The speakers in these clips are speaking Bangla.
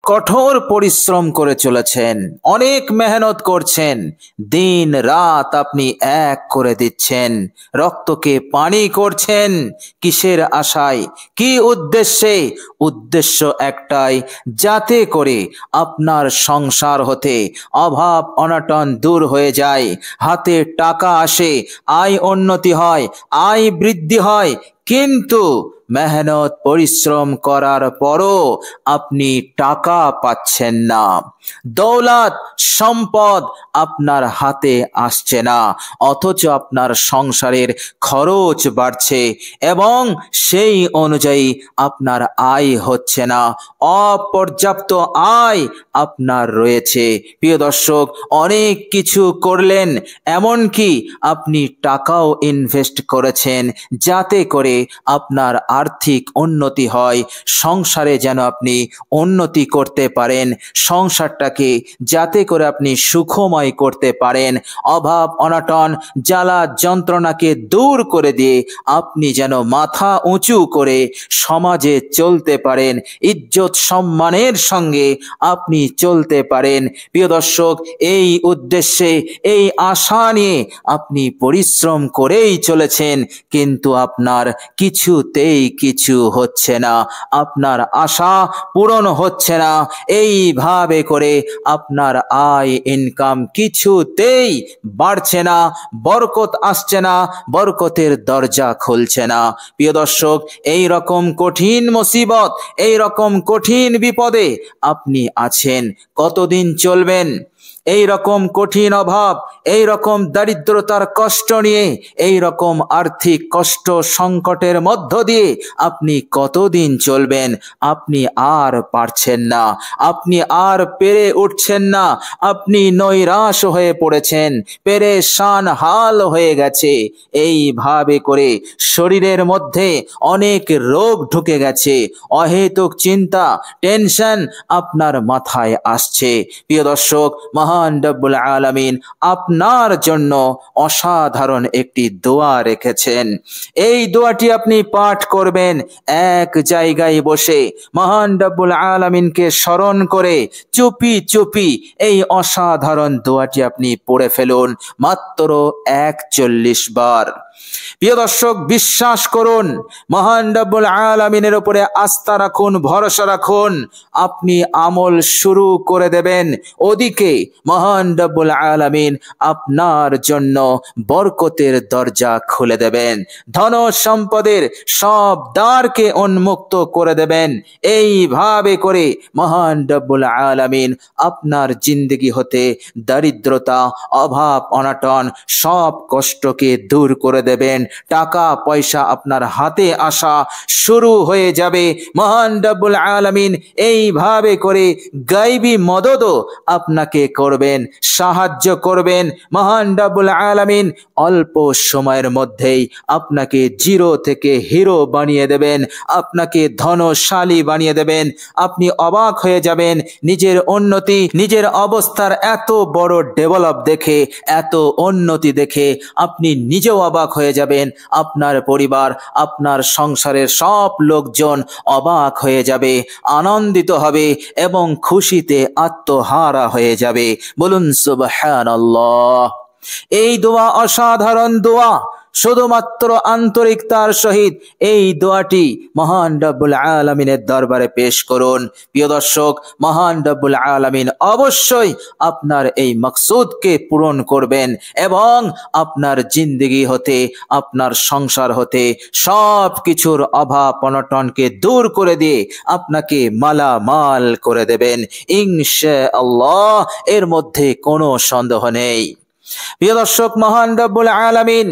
কঠোর পরিশ্রম করে চলেছেন, অনেক মেহনত করছেন, দিন রাত আপনি এক করে দিচ্ছেন, রক্তকে পানি করছেন। কিসের আশায়, কি উদ্দেশ্যে? উদ্দেশ্য একটাই, যাতে করে আপনার সংসার হতে অভাব অনটন দূর হয়ে যায়, হাতে টাকা আসে, আয় উন্নতি হয়, আয় বৃদ্ধি হয়। কিন্তু মেহনত পরিশ্রম করার পরও আপনি টাকা পাচ্ছেন না, দৌলত সম্পদ আপনার হাতে আসছে না, অথচ আপনার সংসারের খরচ বাড়ছে এবং সেই অনুযায়ী আপনার আয় হচ্ছে না, অপর্যাপ্ত আয় আপনার রয়েছে। প্রিয় দর্শক, অনেক কিছু করলেন, এমনকি আপনি টাকাও ইনভেস্ট করেছেন যাতে করে আপনার আর্থিক উন্নতি হয়, সংসারে যেন আপনি উন্নতি করতে পারেন, সংসারটাকে যাতে করে আপনি সুখময় করতে পারেন, অভাব অনটন জ্বালা যন্ত্রণাকে দূর করে দিয়ে আপনি যেন মাথা উঁচু করে সমাজে চলতে পারেন, ইজ্জত সম্মানের সঙ্গে আপনি চলতে পারেন। প্রিয় দর্শক, এই উদ্দেশ্যে, এই আশা নিয়ে আপনি পরিশ্রম করেই চলেছেন, কিন্তু আপনার কিছুতেই কিছু হচ্ছে না, আপনার আশা পূরণ হচ্ছে না। এইভাবে করে আপনার আয় ইনকাম কিছুতেই বাড়ছে না, বরকত আসছে না, বরকতের দরজা খুলছে না। প্রিয় দর্শক, এই রকম কঠিন মুসিবত, এই রকম কঠিন বিপদে আপনি আছেন, কতদিন চলবেন? এই রকম কঠিন অভাব, এই রকম দারিদ্রতার কষ্ট নিয়ে, এই রকম আর্থিক কষ্ট সংকটের মধ্য দিয়ে আপনি কতদিন চলবেন? আপনি আর পারছেন না, আপনি আর পেরে উঠছেন না, আপনি নৈরাশ হয়ে পড়েছেন, পেরেশান হাল হয়ে গেছে। এইভাবে করে শরীরের মধ্যে অনেক রোগ ঢুকে গেছে, অহেতুক চিন্তা টেনশন আপনার মাথায় আসছে। প্রিয় দর্শক, মহান রব্বুল আলামিন আপনার জন্য অসাধারণ একটি দোয়া রেখেছেন। এই দোয়াটি আপনি পাঠ করবেন এক জায়গায় বসে, মহান রব্বুল আলামিনকে স্মরণ করে চুপি চুপি এই অসাধারণ দোয়াটি আপনি পড়ে ফেলুন, মাত্র 41 বার। প্রিয় দর্শক, বিশ্বাস করুন, মহান রব্বুল আলামিনের উপরে আস্থা রাখুন, ভরসা রাখুন, আপনি আমল শুরু করে দেবেন, ওদিকে মহান রব্বুল আলামিন আপনার জন্য বরকতের দরজা খুলে দেবেন, ধন সম্পদের সব দ্বারকে উন্মুক্ত করে দেবেন। এইভাবে করে মহান রব্বুল আলামিন আপনার জিন্দগি হতে দারিদ্রতা, অভাব অনটন সব কষ্টকে দূর করে দেবেন, টাকা পয়সা আপনার হাতে আসা শুরু হয়ে যাবে। মহান রব্বুল আলামিন এইভাবে করে গায়বী মদদও আপনাকে করবেন, সাহায্য করবেন। মহান রব্বুল আলামিন অল্প সময়ের মধ্যেই আপনাকে জিরো থেকে হিরো বানিয়ে দেবেন, আপনাকে ধনশালী বানিয়ে দেবেন। আপনি অবাক হয়ে যাবেন নিজের উন্নতি, নিজের অবস্থার এত বড় ডেভেলপ দেখে, এত উন্নতি দেখে আপনি নিজেও অবাক হয়ে যাবেন, আপনার পরিবার, আপনার সংসারের সব লোকজন অবাক হয়ে যাবে, আনন্দিত হবে এবং খুশিতে আত্মহারা হয়ে যাবে। বলুন সুবহানাল্লাহ। এই দোয়া অসাধারণ দোয়া, শুধুমাত্র আন্তরিকতার সহিত এই দোয়াটি মহান রব্বুল আলামিনের দরবারে পেশ করুন। প্রিয় দর্শক, মহান রব্বুল আলামিন অবশ্যই আপনার এই মকসুদকে পূরণ করবেন এবং আপনার জিন্দগি হতে, আপনার সংসার হতে সব কিছুর অভাব অনটনকে দূর করে দিয়ে আপনাকে মালামাল করে দেবেন ইনশাআল্লাহ, এর মধ্যে কোনো সন্দেহ নেই। প্রিয় দর্শক, মহান রব্বুল আলামিন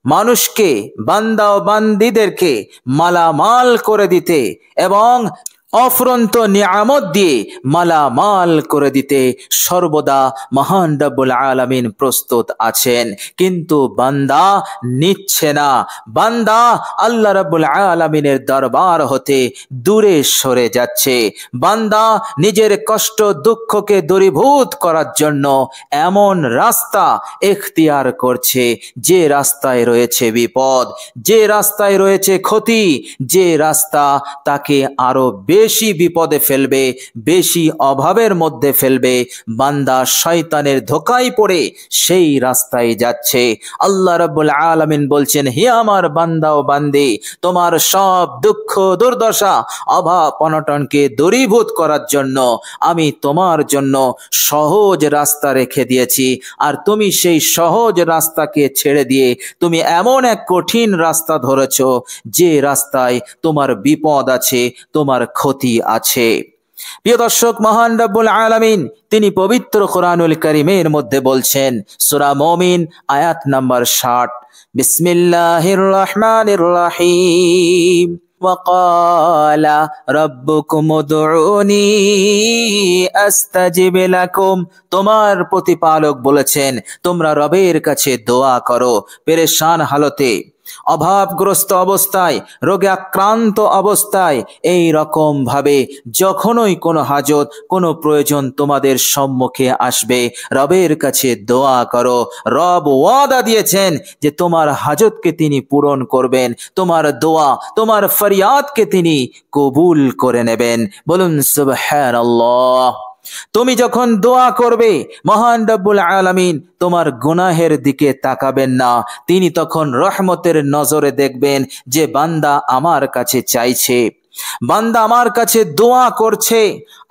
মানুষকে, বান্দা ও বান্দীদেরকে মালামাল করে দিতে এবং অফুরন্ত নিয়ামত দিয়ে মালামাল করে দিতে সর্বদা মহান রব্বুল আলামিন প্রস্তুত আছেন, কিন্তু বান্দা নিচ্ছে না, বান্দা আল্লাহ রব্বুল আলামিনের দরবার হতে দূরে সরে যাচ্ছে, বান্দা নিজের কষ্ট দুঃখকে দূরীভূত করার জন্য এমন রাস্তা এখতিয়ার করছে যে রাস্তায় রয়েছে বিপদ, যে রাস্তায় রয়েছে ক্ষতি, যে রাস্তা তাকে আরো বেশি বিপদে ফেলবে, বেশি অভাবের মধ্যে ফেলবে। বান্দা শয়তানের ধোঁকায় পড়ে সেই রাস্তায় যাচ্ছে। আল্লাহ রাব্বুল আলামিন বলছেন, হে আমার বান্দা ও বান্দি, তোমার সব দুঃখ দুর্দশা অভাব অনটনকে দূরীভূত করার জন্য আমি তোমার জন্য সহজ রাস্তা রেখে দিয়েছি। আর তুমি সেই সহজ রাস্তাকে ছেড়ে দিয়ে তুমি এমন এক কঠিন রাস্তা ধরেছো যে রাস্তায় তোমার বিপদ আছে, তোমার ক্ষতি আছে। প্রিয় দর্শক, মহান রব্বুল আলামিন তিনি পবিত্র কোরআনুল কারীমের মধ্যে বলছেন, সূরা মুমিন আয়াত নাম্বার 60, বিসমিল্লাহির রহমানির রহিম, وقال ربكم ادعوني استجب لكم। তোমার প্রতিপালক বলেছেন, তোমরা রবের কাছে দোয়া করো। পেরেশান হালতে, অভাবগ্রস্ত অবস্থায়, রোগে আক্রান্ত অবস্থায়, এই রকম ভাবে যখনই কোনো হাজত, কোনো প্রয়োজন তোমাদের সম্মুখে আসবে, রবের কাছে দোয়া করো। রব ওয়াদা দিয়েছেন যে তোমার হাজতকে তিনি পূরণ করবেন, তোমার দোয়া, তোমার ফরিয়াদকে তিনি কবুল করে নেবেন। বলুন সুবহানাল্লাহ। তুমি যখন দোয়া করবে, মহান রব্বুল আলামিন তোমার গুনাহের দিকে তাকাবেন না। তিনি তখন রহমতের নজরে দেখবেন যে বান্দা আমার কাছে চাইছে, বান্দা আমার কাছে দোয়া করছে,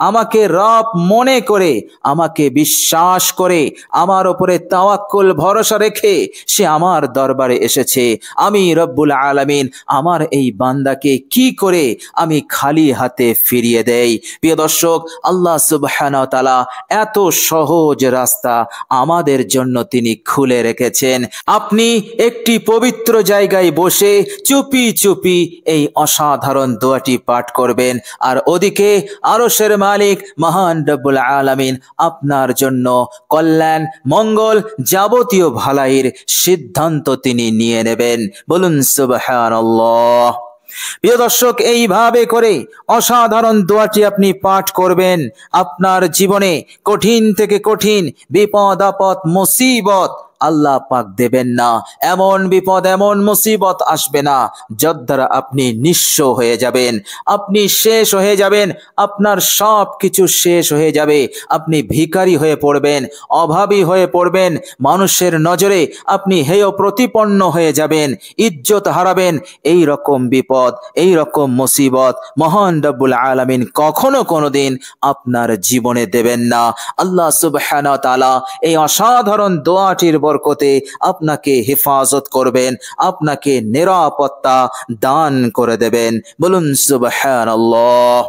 আমাকে রব মনে করে, আমাকে বিশ্বাস করে, আমার উপরে তাওয়াক্কুল ভরসা রেখে সে আমার দরবারে এসেছে। আমি রব্বুল আলামিন আমার এই বান্দাকে কি করে আমি খালি হাতে ফিরিয়ে দেই। প্রিয় দর্শক, আল্লাহ সুবহানাহু ওয়া তাআলা এত সহজ রাস্তা আমাদের জন্য তিনি খুলে রেখেছেন। আপনি একটি পবিত্র জায়গায় বসে চুপি চুপি এই অসাধারণ দোয়াটি পাঠ করবেন, আর ওদিকে আরশের মালিক মহান রব্বুল আলামিন আপনার জন্য কল্যাণ, মঙ্গল, যাবতীয় ভালাইয়ের সিদ্ধান্ত তিনি নিয়ে নেবেন। বলুন সুবহানাল্লাহ। প্রিয় দর্শক, এইভাবে করে অসাধারণ দোয়াটি আপনি পাঠ করবেন। আপনার জীবনে কঠিন থেকে কঠিন বিপদ আপদ মুসিবত আল্লাহ পাক দেবেন না। এমন বিপদ, এমন মুসিবত আসবে না যার দ্বারা আপনি নিঃস্ব হয়ে যাবেন, আপনি শেষ হয়ে যাবেন, আপনার সব কিছু শেষ হয়ে যাবে, আপনি ভিখারি হয়ে পড়বেন, অভাবী হয়ে পড়বেন, মানুষের নজরে আপনি হেয় প্রতিপন্ন হয়ে যাবেন, ইজ্জত হারাবেন। এই রকম বিপদ, এই রকম মুসিবত মহান রব্বুল আলামিন কখনো কোনোদিন আপনার জীবনে দেবেন না। আল্লাহ সুবহানাহু ওয়া তাআলা এই অসাধারণ দোয়াটির বরকতে আপনাকে হেফাজত করবেন, আপনাকে নিরাপত্তা দান করে দেবেন। বলুন সুবহানাল্লাহ।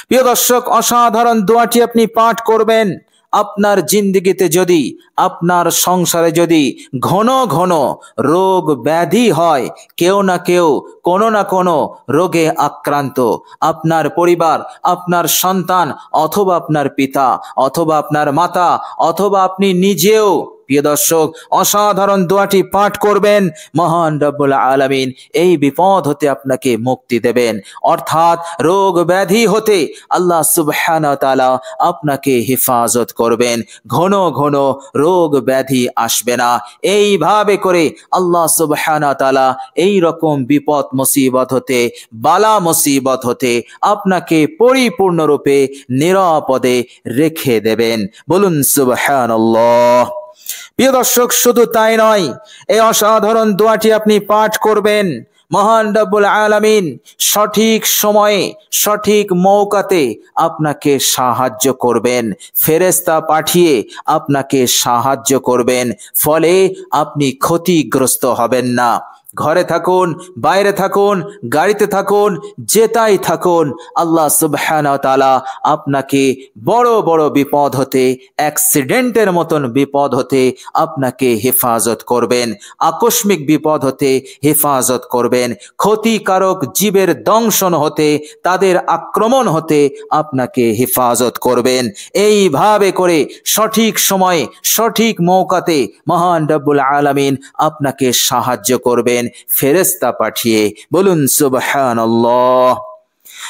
প্রিয় দর্শক, অসাধারণ দোয়াটি আপনি পাঠ করবেন। আপনার জিন্দেগিতে যদি, আপনার সংসারে যদি ঘন ঘন রোগ ব্যাধি হয়, কেউ না কেউ কোনো না কোনো রোগে আক্রান্ত, আপনার পরিবার, আপনার সন্তান, অথবা আপনার পিতা, অথবা আপনার মাতা, অথবা আপনি নিজেও, প্রিয় দর্শক, অসাধারণ দোয়াটি পাঠ করবেন। মহান রব্বুল আলামিন এই বিপদ হতে আপনাকে মুক্তি দেবেন, অর্থাৎ রোগ ব্যাধি হতে আল্লাহ সুবহানাহু ওয়া তাআলা আপনাকে হেফাজত করবেন। ঘন ঘন রোগ ব্যাধি আসবে না। এইভাবে করে আল্লাহ সুবহানাহু ওয়া তাআলা এই রকম বিপদ মুসিবত হতে, বালা মুসিবত হতে আপনাকে পরিপূর্ণরূপে নিরাপদে রেখে দেবেন। বলুন সুবহানাল্লাহ। প্রিয় দর্শক, শুধু তাই নয়, এই অসাধারণ দোয়াটি আপনি পাঠ করবেন। মহান রব্বুল আলামিন সঠিক সময়ে, সঠিক মৌকাতে আপনাকে সাহায্য করবেন, ফেরেশতা পাঠিয়ে আপনাকে সাহায্য করবেন। ফলে আপনি ক্ষতিগ্রস্ত হবেন না। ঘরে থাকুন, বাইরে থাকুন, গাড়িতে থাকুন, যেতাই থাকুন, আল্লাহ সুবহানাহু ওয়া তাআলা আপনাকে বড় বড় বিপদ হতে, অ্যাক্সিডেন্টের মতন বিপদ হতে আপনাকে হেফাজত করবেন, আকস্মিক বিপদ হতে হেফাজত করবেন, ক্ষতিকারক জীবের দংশন হতে, তাদের আক্রমণ হতে আপনাকে হেফাজত করবেন। এইভাবে করে সঠিক সময়ে, সঠিক মৌকাতে মহান রব্বুল আলামিন আপনাকে সাহায্য করবেন ফেরেশতা পাঠিয়ে। বলুন সুবহানাল্লাহ।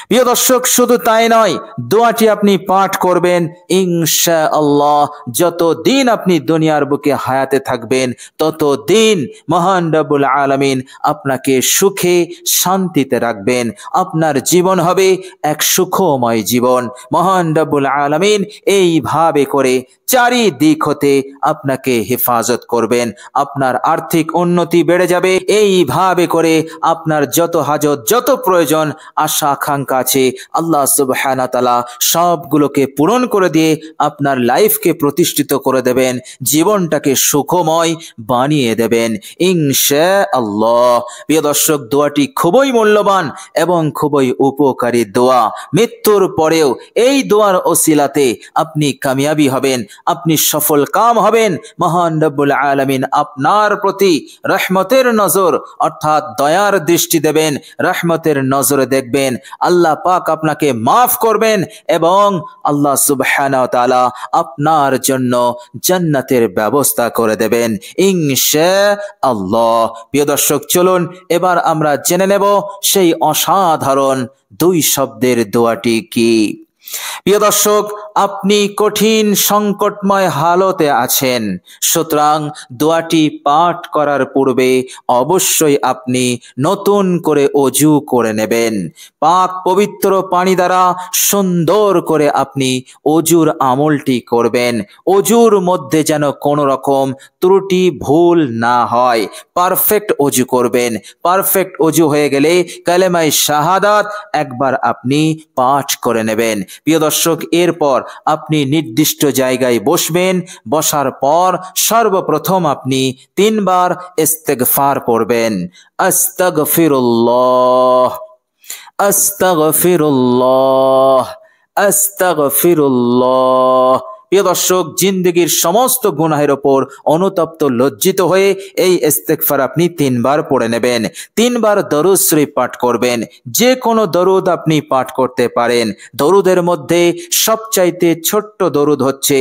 প্রিয় দর্শক, শুধু তাই নয়, দোয়াটি আপনি পাঠ করবেন ইনশাআল্লাহ। যতদিন আপনি দুনিয়ার বুকে হায়াতে থাকবেন ততদিন মহান রব্বুল আলামিন আপনাকে সুখে শান্তিতে রাখবেন। আপনার জীবন হবে এক সুখময় জীবন। মহান রব্বুল আলামিন এইভাবে করে চারিদিক হতে আপনাকে হেফাজত করবেন। আপনার আর্থিক উন্নতি বেড়ে যাবে। এইভাবে করে আপনার যত হাজত, যত প্রয়োজন, আশা আকাঙ্ক্ষা আছে, আল্লাহ সুবহানাহু ওয়া তাআলা সবগুলোকে পূরণ করে দিয়ে আপনার লাইফকে প্রতিষ্ঠিত করে দেবেন, জীবনটাকে সুখময় বানিয়ে দেবেন ইনশাআল্লাহ। প্রিয় দর্শক, দোয়াটি খুবই মূল্যবান এবং খুবই উপকারী দোয়া। মৃত্যুর পরেও এই দোয়ার ওসিলাতে আপনি কামিয়াবি হবেন, আপনি সফল কাম হবেন। মহান রব্বুল আলামিন আপনার প্রতি রহমতের নজর অর্থাৎ দয়ার দৃষ্টি দেবেন, রহমতের নজরে দেখবেন। আল্লাহ পাক আপনাকে মাফ করবেন এবং আল্লাহ সুবহানাহু ওয়া তাআলা আপনার জন্য জান্নাতের ব্যবস্থা করে দেবেন ইনশাআল্লাহ। প্রিয় দর্শক, চলুন এবার আমরা জেনে নেব সেই অসাধারণ 2 শব্দের দোয়াটি কি। প্রিয় দর্শক, আপনি কঠিন সংকটময় হালতে আছেন, সুতরাং দোয়াটি পাঠ করার পূর্বে অবশ্যই আপনি নতুন করে অজু করে নেবেন। পাক পবিত্র পানি দ্বারা সুন্দর করে আপনি অজুর আমলটি করবেন। অজুর মধ্যে যেন কোনো রকম ত্রুটি ভুল না হয়, পারফেক্ট অজু করবেন। পারফেক্ট অজু হয়ে গেলে কালেমায়ে শাহাদাত একবার আপনি পাঠ করে নেবেন। প্রিয় দর্শক, এরপর আপনি নির্দিষ্ট জায়গায় বসবেন। বসার পর সর্বপ্রথম আপনি 3 বার ইস্তেগফার পড়বেন। আস্তাগফিরুল্লাহ, আস্তাগফিরুল্লাহ, আস্তাগফিরুল্লাহ। প্রিয় দর্শক, জিন্দগির সমস্ত গুনাহের ওপর অনুতপ্ত লজ্জিত হয়ে এই ইস্তেগফার আপনি 3 বার পড়ে নেবেন। 3 বার দরুদ শরীফ পাঠ করবেন। যে কোনো দরুদ আপনি পাঠ করতে পারেন। দরুদের মধ্যে সবচাইতে ছোট্ট দরুদ হচ্ছে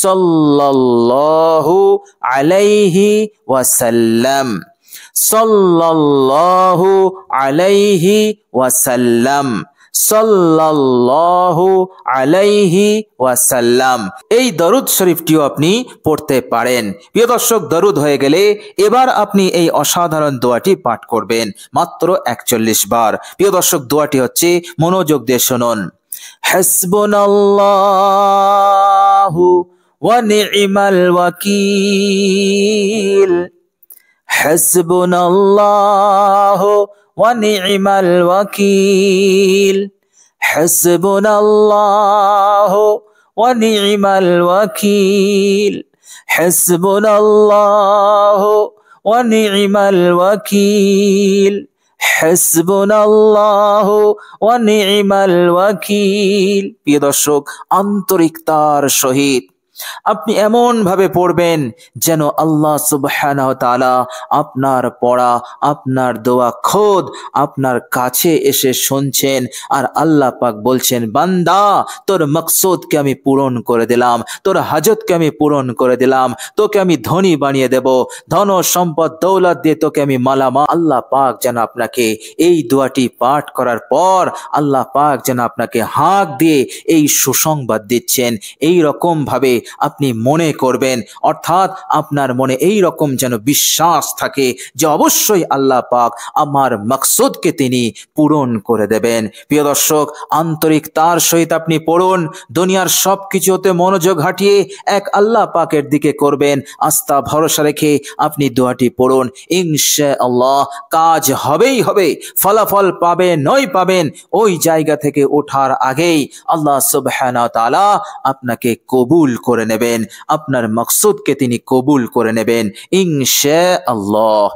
সাল্লাল্লাহু আলাইহি ওয়াসাল্লাম, সাল্লাল্লাহু আলাইহি ওয়াসাল্লাম, সাল্লাল্লাহু আলাইহি ওয়াসাল্লাম। এই দরুদ শরীফটিও আপনি পড়তে পারেন। প্রিয় দর্শক, দরুদ হয়ে গেলে এবার আপনি এই অসাধারণ দোয়াটি পাঠ করবেন মাত্র 41 বার। প্রিয় দর্শক, দোয়াটি হচ্ছে, মনোযোগ দিয়ে শুনুন। হাসবুনাল্লাহু ওয়া নি'মাল ওয়াকিল, হাসবুনাল্লাহু ওয়া নি'মাল ওয়াকিল, হাসবুনাল্লাহু ওয়া নি'মাল ওয়াকিল, হাসবুনাল্লাহু ওয়া নি'মাল ওয়াকিল, হাসবুনাল্লাহু ওয়া নি'মাল ওয়াকিল। প্রিয় দর্শক, আন্তরিকতার সহিত আপনি এমন ভাবে পড়বেন যেন আল্লাহ সুবহানাহু ওয়া তাআলা আপনার পড়া, আপনার দোয়া খোদ আপনার কাছে এসে শুনছেন। আর আল্লাহ পাক বলছেন, বান্দা, তোর মকসুদকে আমি পূরণ করে দিলাম, তোর হাজতকে আমি পূরণ করে দিলাম, তোকে আমি ধনী বানিয়ে দেব, ধন সম্পদ দৌলত দিয়ে তোকে আমি মালামাল। আল্লাহ পাক যেন আপনাকে এই দোয়াটি পাঠ করার পর আল্লাহ পাক যেন আপনাকে হাঁক দিয়ে এই সুসংবাদ দিচ্ছেন। এই রকম ভাবে আপনি মনে করবেন, অর্থাৎ আপনার মনে এই রকম যেন বিশ্বাস থাকে যে অবশ্যই আল্লাহ পাক আমার মকসুদকে তিনি পূরণ করে দেবেন। প্রিয় দর্শক, আন্তরিকতার সহিত আপনি পড়ুন। দুনিয়ার সব কিছুতে মনোযোগ হাটিয়ে এক আল্লাহ পাকের দিকে করবেন। আস্থা ভরসা রেখে আপনি দোয়াটি পড়ুন। ইনশাআল্লাহ কাজ হবেই হবে, ফলাফল পাবেন। ওই জায়গা থেকে ওঠার আগেই আল্লাহ সুবহানাহু ওয়া তাআলা আপনাকে কবুল করে নেবেন, আপনার মকসুদকে তিনি কবুল করে নেবেন ইনশাআল্লাহ।